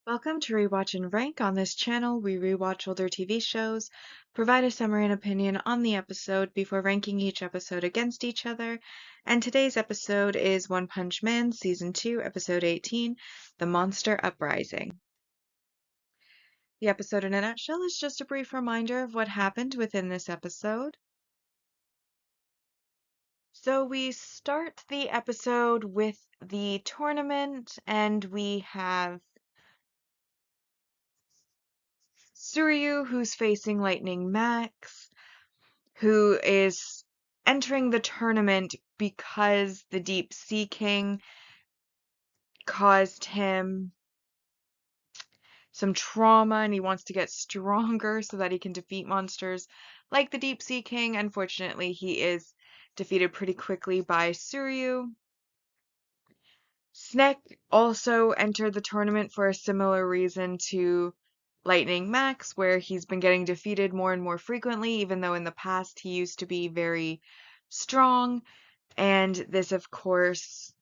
Welcome to Rewatch and Rank. On this channel, we rewatch older TV shows, provide a summary and opinion on the episode before ranking each episode against each other. And today's episode is One Punch Man Season 2, Episode 18, The Monster Uprising. The episode in a nutshell is just a brief reminder of what happened within this episode. So we start the episode with the tournament, and we have Suryu, who's facing Lightning Max, who is entering the tournament because the Deep Sea King caused him some trauma and he wants to get stronger so that he can defeat monsters like the Deep Sea King. Unfortunately, he is defeated pretty quickly by Suryu. Snek also entered the tournament for a similar reason to Lightning Max, where he's been getting defeated more and more frequently, even though in the past he used to be very strong. And this, of course,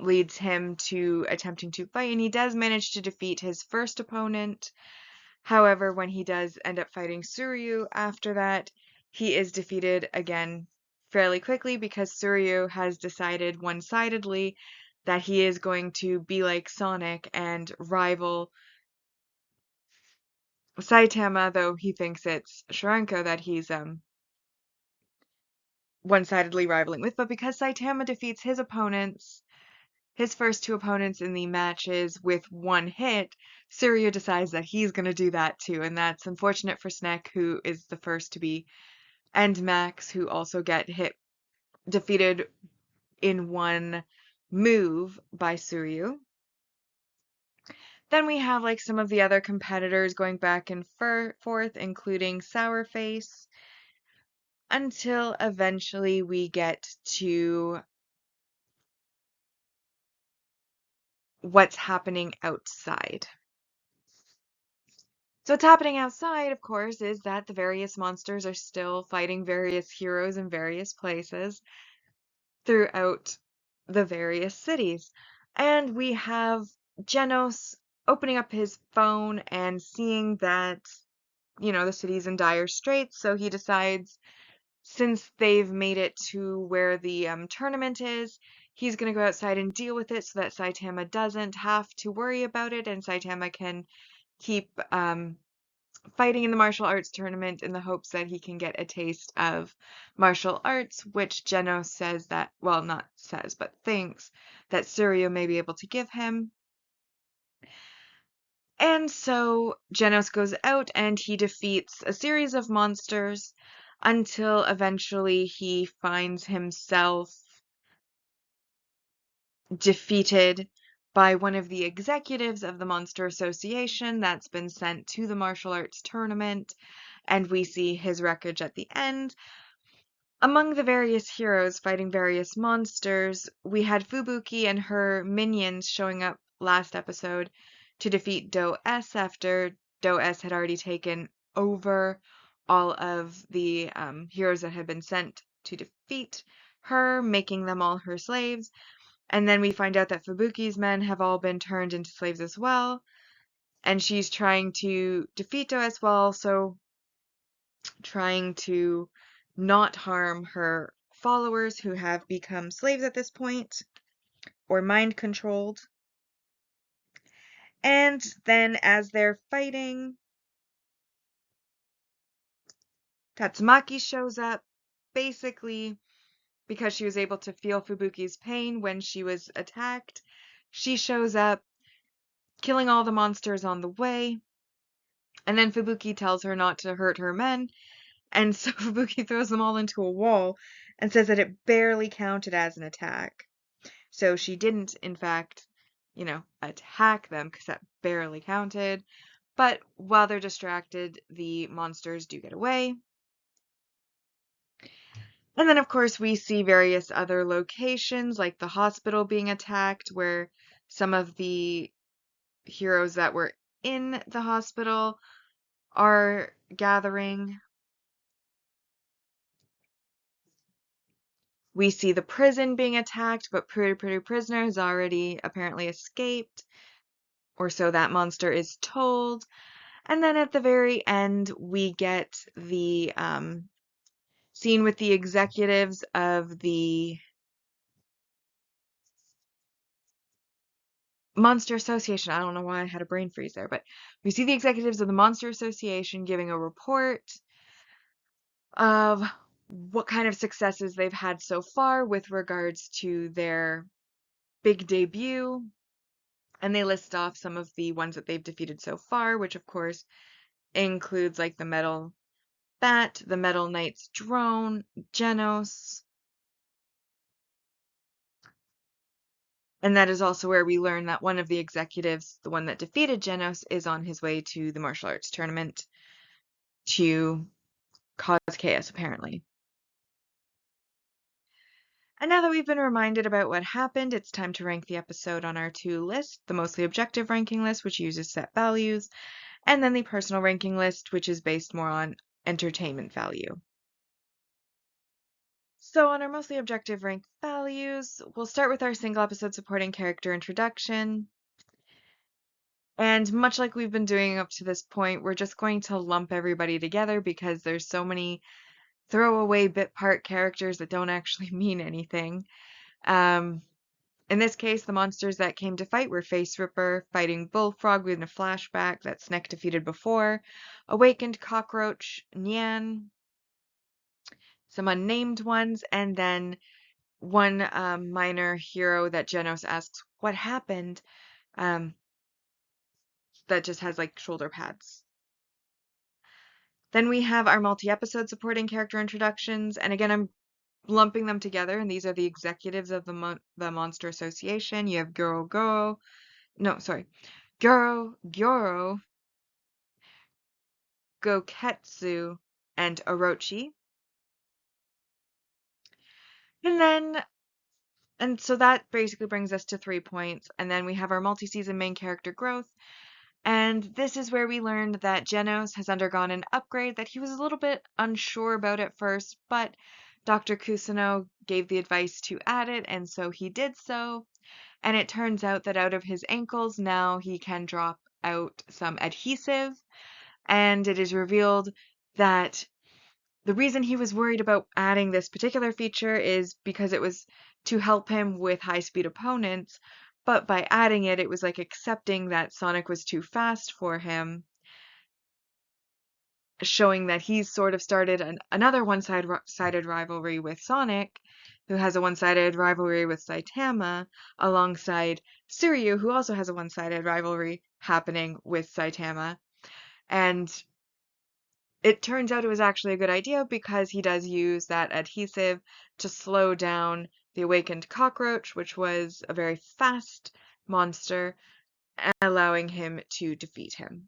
leads him to attempting to fight, and he does manage to defeat his first opponent. However, when he does end up fighting Suryu after that, he is defeated again fairly quickly because Suryu has decided one-sidedly that he is going to be like Sonic and rival Saitama, though he thinks it's Sharanko that he's one-sidedly rivaling with. But because Saitama defeats his first two opponents in the matches with one hit, Suryu decides that he's going to do that too, and that's unfortunate for Snek, who is the first to be, and Max, who also get defeated in one move by Suryu. Then we have like some of the other competitors going back and forth, including Sourface, until eventually we get to what's happening outside. So what's happening outside, of course, is that the various monsters are still fighting various heroes in various places throughout the various cities. And we have Genos opening up his phone and seeing that, the city's in dire straits, so he decides, since they've made it to where the tournament is, he's going to go outside and deal with it so that Saitama doesn't have to worry about it, and Saitama can keep fighting in the martial arts tournament in the hopes that he can get a taste of martial arts, which Genos says that, well, not says, but thinks that Suryu may be able to give him. And so Genos goes out and he defeats a series of monsters until eventually he finds himself defeated by one of the executives of the Monster Association that's been sent to the martial arts tournament, and we see his wreckage at the end. Among the various heroes fighting various monsters, we had Fubuki and her minions showing up last episode to defeat Do-S after Do-S had already taken over all of the heroes that had been sent to defeat her, making them all her slaves. And then we find out that Fubuki's men have all been turned into slaves as well, and she's trying to defeat Do-S while also trying to not harm her followers who have become slaves at this point, or mind controlled. And then as they're fighting, Tatsumaki shows up, basically because she was able to feel Fubuki's pain when she was attacked. She shows up, killing all the monsters on the way, and then Fubuki tells her not to hurt her men, and so Fubuki throws them all into a wall and says that it barely counted as an attack. So she didn't, in fact, attack them because that barely counted. But while they're distracted, the monsters do get away. And then, of course, we see various other locations, like the hospital being attacked, where some of the heroes that were in the hospital are gathering. We see the prison being attacked, but Pretty Prisoner has already apparently escaped, or so that monster is told. And then at the very end, we get the scene with the executives of the Monster Association. I don't know why I had a brain freeze there, but we see the executives of the Monster Association giving a report of what kind of successes they've had so far with regards to their big debut. And they list off some of the ones that they've defeated so far, which of course includes like the Metal Bat, the Metal Knight's drone, Genos. And that is also where we learn that one of the executives, the one that defeated Genos, is on his way to the martial arts tournament to cause chaos, apparently. And now that we've been reminded about what happened, it's time to rank the episode on our two lists, the mostly objective ranking list, which uses set values, and then the personal ranking list, which is based more on entertainment value. So on our mostly objective rank values, we'll start with our single episode supporting character introduction. And much like we've been doing up to this point, we're just going to lump everybody together because there's so many throwaway bit part characters that don't actually mean anything. In this case, the monsters that came to fight were Face Ripper, fighting Bullfrog in a flashback that Snek defeated before, Awakened Cockroach, Nyan, some unnamed ones, and then one minor hero that Genos asks what happened, um, that just has like shoulder pads. Then we have our multi-episode supporting character introductions, and again, I'm lumping them together, and these are the executives of the Monster Association. You have Goro, Goketsu, and Orochi. And so that basically brings us to 3 points, and then we have our multi-season main character growth. And this is where we learned that Genos has undergone an upgrade that he was a little bit unsure about at first, but Dr. Kusuno gave the advice to add it, and so he did so. And it turns out that out of his ankles now he can drop out some adhesive, and it is revealed that the reason he was worried about adding this particular feature is because it was to help him with high-speed opponents, but by adding it, it was like accepting that Sonic was too fast for him, showing that he's sort of started another one-sided rivalry with Sonic, who has a one-sided rivalry with Saitama, alongside Suryu, who also has a one-sided rivalry happening with Saitama. And it turns out it was actually a good idea because he does use that adhesive to slow down the awakened cockroach, which was a very fast monster, allowing him to defeat him.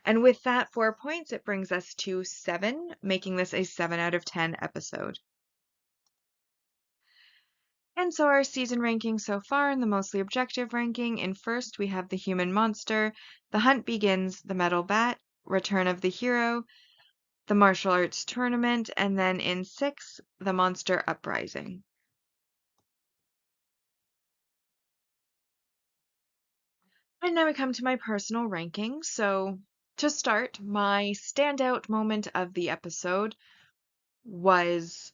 And with that 4 points, it brings us to 7, making this a 7 out of 10 episode. And so our season ranking so far in the mostly objective ranking, in first we have the human monster, The Hunt Begins, the Metal Bat, Return of the Hero, the martial arts tournament, and then in 6, the Monster Uprising. And now we come to my personal ranking. So to start, my standout moment of the episode was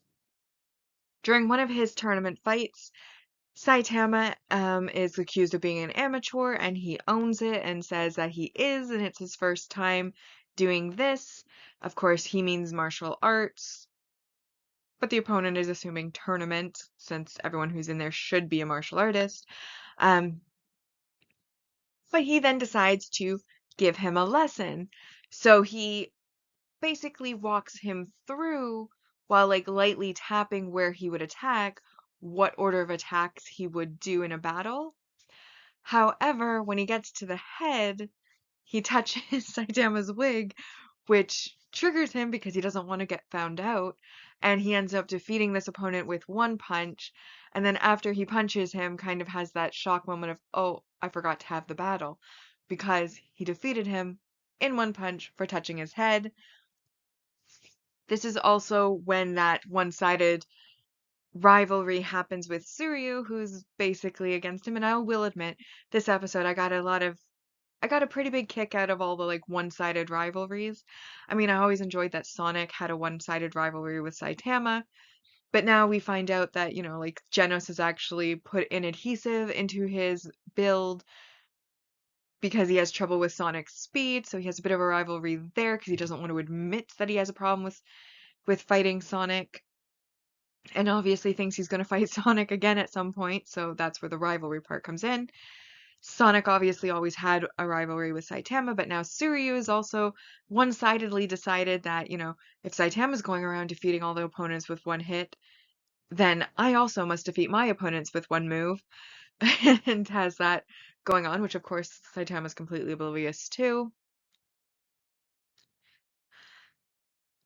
during one of his tournament fights. Saitama is accused of being an amateur, and he owns it and says that he is, and it's his first time doing this. Of course, he means martial arts, but the opponent is assuming tournament, since everyone who's in there should be a martial artist. But he then decides to give him a lesson. So he basically walks him through while like lightly tapping where he would attack, what order of attacks he would do in a battle. However, when he gets to the head, he touches Saitama's wig, which triggers him because he doesn't want to get found out, and he ends up defeating this opponent with one punch, and then after he punches him, kind of has that shock moment of, oh, I forgot to have the battle, because he defeated him in one punch for touching his head. This is also when that one-sided rivalry happens with Suryu, who's basically against him. And I will admit, this episode, I got a pretty big kick out of all the like one-sided rivalries. I mean, I always enjoyed that Sonic had a one-sided rivalry with Saitama, but now we find out that, like Genos has actually put an adhesive into his build because he has trouble with Sonic's speed, so he has a bit of a rivalry there because he doesn't want to admit that he has a problem with fighting Sonic, and obviously thinks he's going to fight Sonic again at some point, so that's where the rivalry part comes in. Sonic obviously always had a rivalry with Saitama, but now Suryu has also one-sidedly decided that, if Saitama's going around defeating all the opponents with one hit, then I also must defeat my opponents with one move, and has that going on, which of course Saitama's completely oblivious to.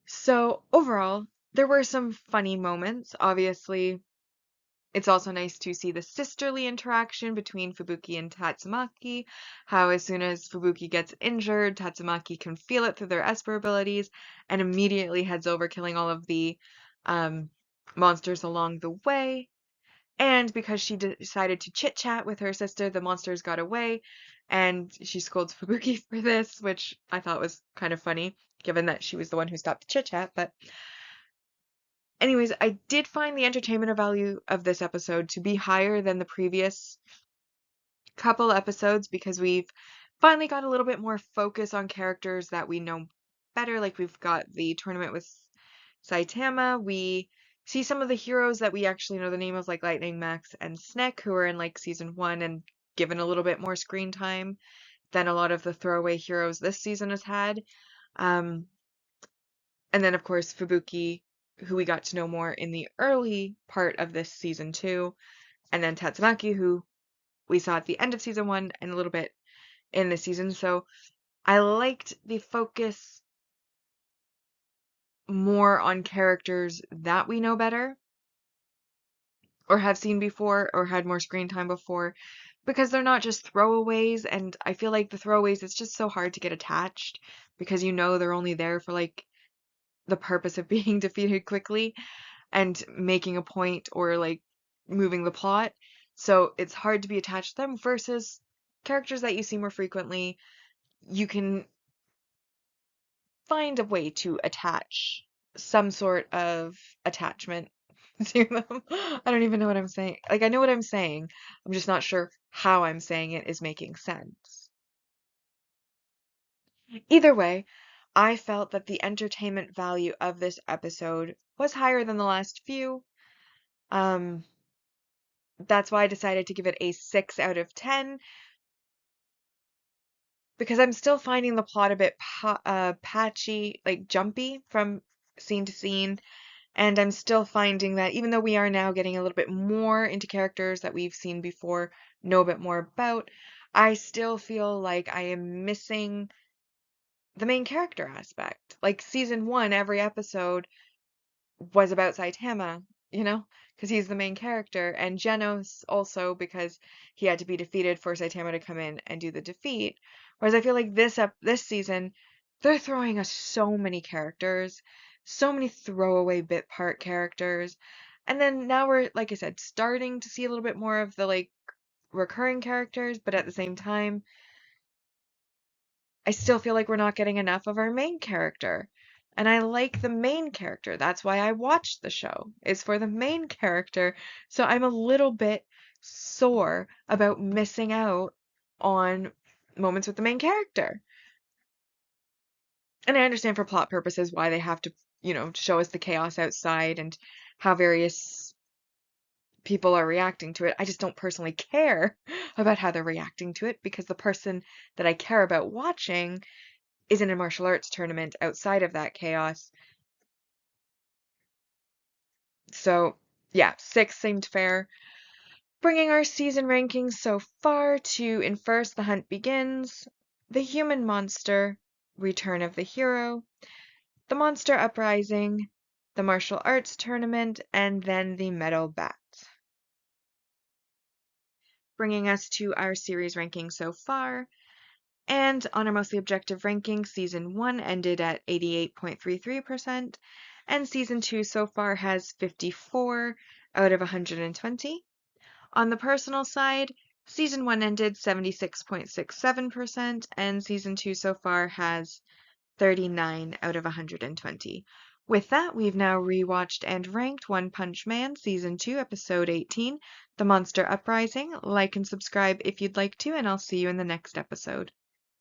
So overall, there were some funny moments. Obviously, it's also nice to see the sisterly interaction between Fubuki and Tatsumaki, how as soon as Fubuki gets injured, Tatsumaki can feel it through their Esper abilities and immediately heads over, killing all of the um, monsters along the way. And because she decided to chit-chat with her sister, the monsters got away, and she scolds Fubuki for this, which I thought was kind of funny, given that she was the one who stopped the chit-chat. But anyways, I did find the entertainment value of this episode to be higher than the previous couple episodes because we've finally got a little bit more focus on characters that we know better. Like we've got the tournament with Saitama. We see some of the heroes that we actually know the name of, like Lightning, Max, and Snek, who are in like season 1 and given a little bit more screen time than a lot of the throwaway heroes this season has had. Um, and then, of course, Fubuki, who we got to know more in the early part of this season 2. And then Tatsumaki, who we saw at the end of season 1 and a little bit in this season. So I liked the focus more on characters that we know better or have seen before or had more screen time before because they're not just throwaways. And I feel like the throwaways, it's just so hard to get attached because they're only there for like the purpose of being defeated quickly and making a point or like moving the plot. So it's hard to be attached to them versus characters that you see more frequently. You can find a way to attach some sort of attachment to them. I don't even know what I'm saying. Like, I know what I'm saying. I'm just not sure how I'm saying it is making sense. Either way, I felt that the entertainment value of this episode was higher than the last few. Um, that's why I decided to give it a 6 out of 10 because I'm still finding the plot a bit patchy, like jumpy from scene to scene. And I'm still finding that even though we are now getting a little bit more into characters that we've seen before, know a bit more about, I still feel like I am missing the main character aspect. Like season 1, every episode was about Saitama, because he's the main character, and Genos also because he had to be defeated for Saitama to come in and do the defeat. Whereas I feel like this season, they're throwing us so many characters, so many throwaway bit part characters, and then now we're, like I said, starting to see a little bit more of the like recurring characters, but at the same time, I still feel like we're not getting enough of our main character. And I like the main character. That's why I watched the show, is for the main character. So I'm a little bit sore about missing out on moments with the main character. And I understand for plot purposes why they have to, show us the chaos outside and how various people are reacting to it. I just don't personally care about how they're reacting to it because the person that I care about watching is in a martial arts tournament outside of that chaos. So, yeah, 6 seemed fair. Bringing our season rankings so far to in first, The Hunt Begins, The Human Monster, Return of the Hero, The Monster Uprising, The Martial Arts Tournament, and then The Metal Bat. Bringing us to our series ranking so far. And on our mostly objective ranking, Season 1 ended at 88.33%, and Season 2 so far has 54 out of 120. On the personal side, season 1 ended 76.67%, and season 2 so far has 39 out of 120. With that, we've now rewatched and ranked One Punch Man Season 2, Episode 18, The Monster Uprising. Like and subscribe if you'd like to, and I'll see you in the next episode.